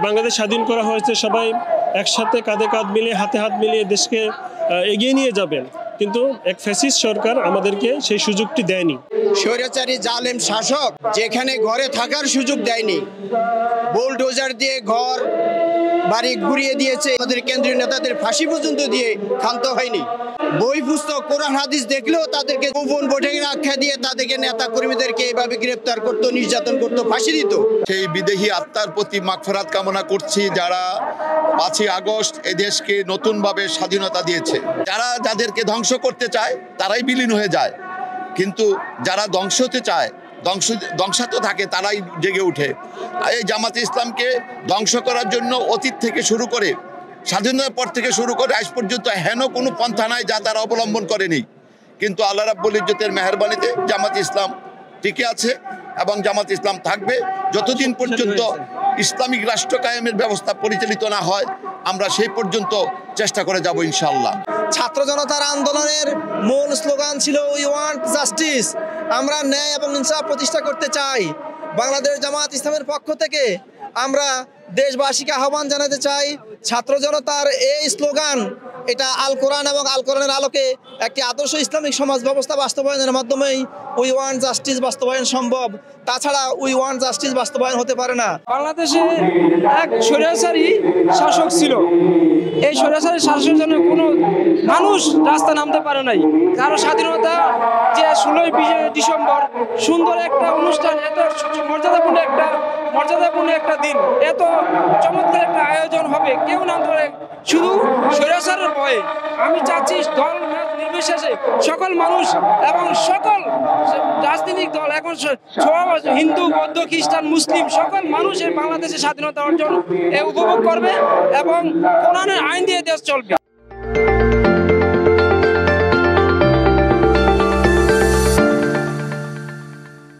বাংলাদেশ স্বাধীন করা হয়েছে, সবাই একসাথে কাঁধে কাঁধ মিলিয়ে হাতে হাত মিলিয়ে দেশকে এগিয়ে নিয়ে যাবেন, কিন্তু এক ফ্যাসিস্ট সরকার আমাদেরকে সেই সুযোগটি দেয়নি। স্বৈরাচারী জালেম শাসক যেখানে ঘরে থাকার সুযোগ দেয়নি, বুলডোজার দিয়ে ঘর বাড়ি ঘুরিয়ে দিয়েছে, আমাদের কেন্দ্রীয় নেতাদের ফাঁসি পর্যন্ত দিয়ে ক্ষান্ত হয়নি। বই পুস্তক কোরআন হাদিস দেখলেও তাদেরকে গোপন বৈঠকের আখ্যা দিয়ে তাদেরকে নেতা কর্মীদেরকে এইভাবে গ্রেপ্তার করতো, নির্যাতন করতো, ফাঁসি দিত। সেই বিদেহী আত্মার প্রতি মাগফিরাত কামনা করছি, যারা 5ই আগস্ট এই দেশকে নতুনভাবে স্বাধীনতা দিয়েছে। যাদেরকে ধ্বংস করতে চায় তারাই বিলীন হয়ে যায়, কিন্তু যারা ধ্বংস হতে চায়, ধ্বংসাতে থাকে, তারাই জেগে উঠে। এই জামাতে ইসলামকে ধ্বংস করার জন্য অতীত থেকে শুরু করে, স্বাধীনতার পর থেকে শুরু করে আজ পর্যন্ত হেন কোনো পন্থা নাই যা তারা অবলম্বন করেনি। কিন্তু আল্লাহ রাব্বুল ইজ্জতের মেহেরবানিতে জামাত ইসলাম টিকে আছে এবং জামাত ইসলাম থাকবে যতদিন পর্যন্ত ইসলামিক রাষ্ট্র কায়েমের ব্যবস্থা পরিচালিত না হয়। আমরা সেই পর্যন্ত চেষ্টা করে যাব ইনশাআল্লাহ। ছাত্র জনতার আন্দোলনের মূল স্লোগান ছিল উই ওয়ান্ট জাস্টিস, আমরা ন্যায় এবং ইনসাফ প্রতিষ্ঠা করতে চাই। বাংলাদেশ জামাত ইসলামের পক্ষ থেকে আমরা দেশবাসীকে আহ্বান জানাতে চাই, ছাত্র জনতার এই স্লোগান এটা আল কোরআন এবং আল কোরআনের আলোকে একটি আদর্শ ইসলামিক সমাজ ব্যবস্থা বাস্তবায়নের মাধ্যমেই উই ওয়ান্ট জাস্টিস বাস্তবায়ন সম্ভব। তাছাড়া উই ওয়ান্ট জাস্টিস বাস্তবায়ন হতে পারে না। বাংলাদেশে এক স্বৈরাচারী শাসক ছিল, এই স্বৈরাচারী শাসকের জন্য কোনো মানুষ রাস্তা নামতে পারে নাই। কারো স্বাধীনতা যে 16ই ডিসেম্বর সুন্দর একটা অনুষ্ঠান, এত মর্যাদাপূর্ণ একটা দিন, এত চমৎকার একটা আয়োজন হবে, কেউ নাম ধরে শুধু স্বৈরাচারের ভয়ে। আমি চাচ্ছি দল নির্বিশেষে সকল মানুষ এবং সকল রাজনৈতিক দল, এখন হিন্দু, বৌদ্ধ, খ্রিস্টান, মুসলিম সকল মানুষ এই বাংলাদেশের স্বাধীনতা অর্জন উপভোগ করবে এবং কোরআনের আইন দিয়ে দেশ চলবে।